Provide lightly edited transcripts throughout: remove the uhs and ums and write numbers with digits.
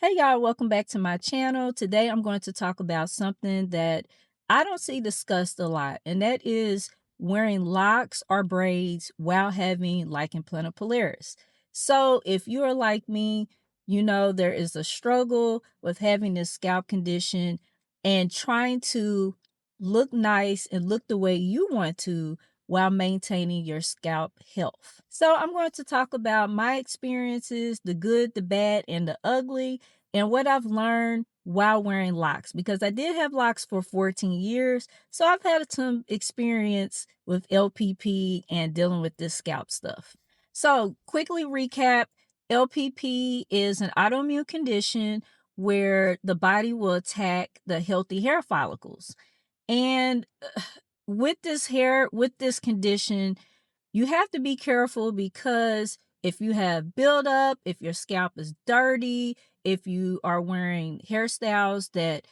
Hey y'all, welcome back to my channel. Today I'm going to talk about something that I don't see discussed a lot, and that is wearing locks or braids while having lichen planopilaris. So if you are like me, you know there is a struggle with having this scalp condition and trying to look nice and look the way you want to while maintaining your scalp health. So I'm going to talk about my experiences, the good, the bad, and the ugly, and what I've learned while wearing locks, because I did have locks for 14 years. So I've had some experience with LPP and dealing with this scalp stuff. So, quickly recap, LPP is an autoimmune condition where the body will attack the healthy hair follicles. And with this condition, you have to be careful because if you have buildup, if your scalp is dirty, if you are wearing hairstyles that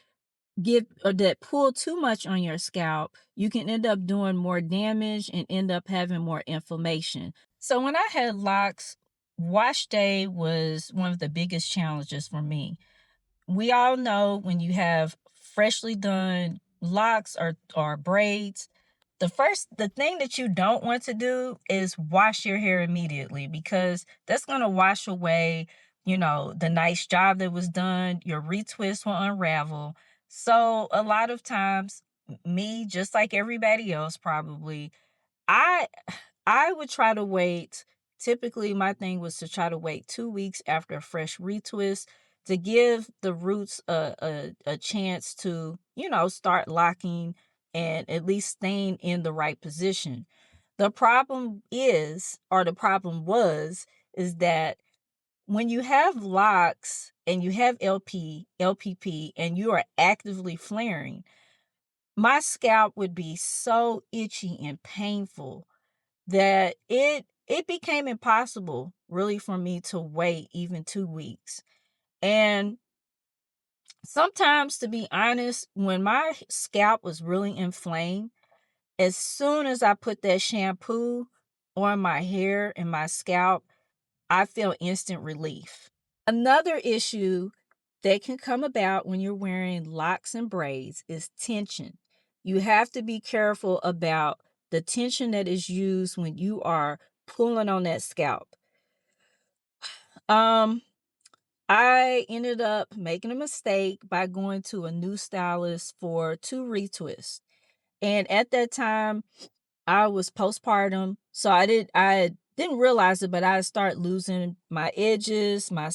give or that pull too much on your scalp, you can end up doing more damage and end up having more inflammation. So when I had locks, wash day was one of the biggest challenges for me. We all know when you have freshly done locks or braids, the thing that you don't want to do is wash your hair immediately, because that's going to wash away, the nice job that was done. Your retwist will unravel. So a lot of times, me, just like everybody else probably, I I would try to wait. Typically, my thing was to try to wait 2 weeks after a fresh retwist to give the roots a chance to, start locking and at least staying in the right position. The problem is, or the problem was, is that when you have locks and you have LPP, and you are actively flaring, my scalp would be so itchy and painful that it became impossible really for me to wait even 2 weeks. And sometimes, to be honest, when my scalp was really inflamed, as soon as I put that shampoo on my hair and my scalp, I feel instant relief. Another issue that can come about when you're wearing locks and braids is tension. You have to be careful about the tension that is used when you are pulling on that scalp. Um, I ended up making a mistake by going to a new stylist for two retwists. And at that time, I was postpartum, so I didn't realize it, but I started losing my edges, my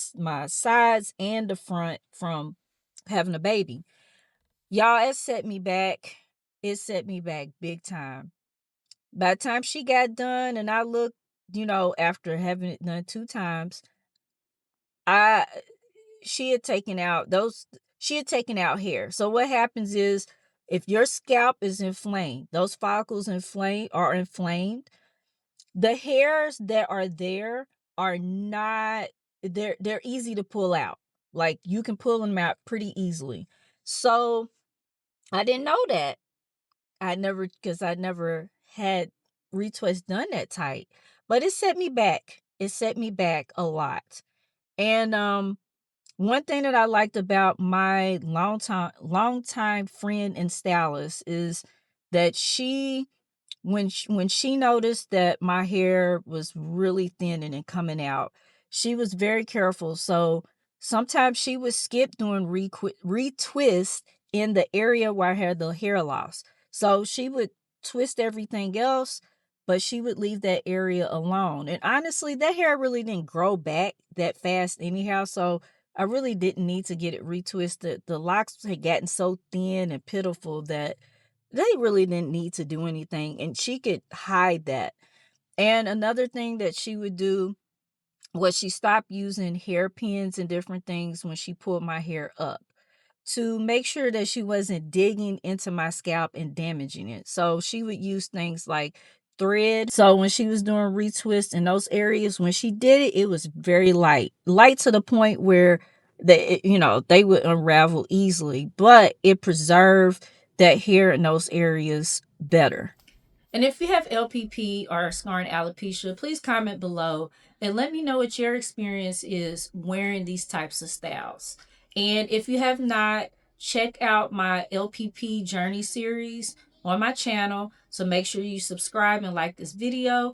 sides, and the front from having a baby. Y'all, it set me back. It set me back big time. By the time she got done, and I looked, after having it done 2 times, I she had taken out hair. So what happens is, if your scalp is inflamed, those follicles inflamed, the hairs that are there are not they're easy to pull out. Like, you can pull them out pretty easily. So I didn't know that. I never had retwist done that tight. But it set me back. It set me back a lot. And one thing that I liked about my long time friend and stylist is that when she noticed that my hair was really thinning and coming out, she was very careful. So sometimes she would skip doing retwist in the area where I had the hair loss. So she would twist everything else, but she would leave that area alone. And honestly, that hair really didn't grow back that fast anyhow. So I really didn't need to get it retwisted. The locks had gotten so thin and pitiful that they really didn't need to do anything, and she could hide that. And another thing that she would do was she stopped using hairpins and different things when she pulled my hair up, to make sure that she wasn't digging into my scalp and damaging it. So she would use things like thread. So when she was doing retwist in those areas, when she did it, it was very light to the point where they would unravel easily, but it preserved that hair in those areas better. And if you have LPP or scarring alopecia, please comment below and let me know what your experience is wearing these types of styles. And if you have not, check out my LPP journey series on my channel. So make sure you subscribe and like this video.